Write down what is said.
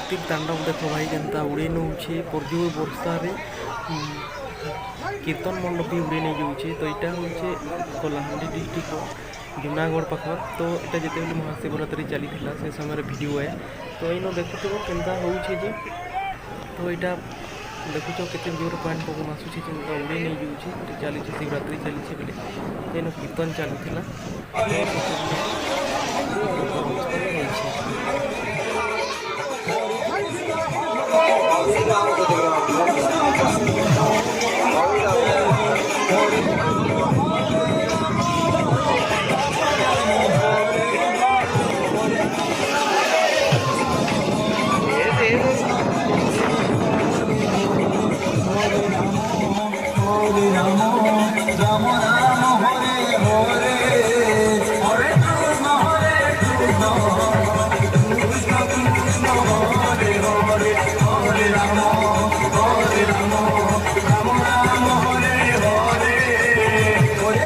Electric ତାଣ୍ଡବ ଦେଖ ଭାଇ ଯେନ୍ତା ଉଡ଼େଇ ନେଉଛେ ପ୍ରଜୁର ବର୍ଷାରେ କୀର୍ତ୍ତନ ମଣ୍ଡପ ବି ଉଡ଼େଇ ନେଇଯାଉଛେ। ତ ଏଇଟା ହଉଛେ କଲାହାଣ୍ଡି ଡିଷ୍ଟ୍ରିକ୍ଟର ଜୁନାଗଡ଼ ପାଖର। ତ ଏଇଟା ଯେତେବେଳେ ମହାଶିବରାତ୍ରି ଚାଲିଥିଲା ସେ ସମୟରେ ଭିଡ଼ିଓ ଏ। ତ ଏଇନ ଦେଖୁଥିବ କେନ୍ତା ହଉଛେ ଯେ, ତ ଏଇଟା ଦେଖୁଛ କେତେ ଜୋର ପାଣି ପବନ ଆସୁଛି ଯେନ୍ତା ଉଡ଼େଇ ନେଇଯାଉଛି। ଚାଲିଛି ଶିବରାତ୍ରି ଚାଲିଛି ବେଲେ ଏଇନ କୀର୍ତ୍ତନ ଚାଲୁଥିଲା। ହେଇଛି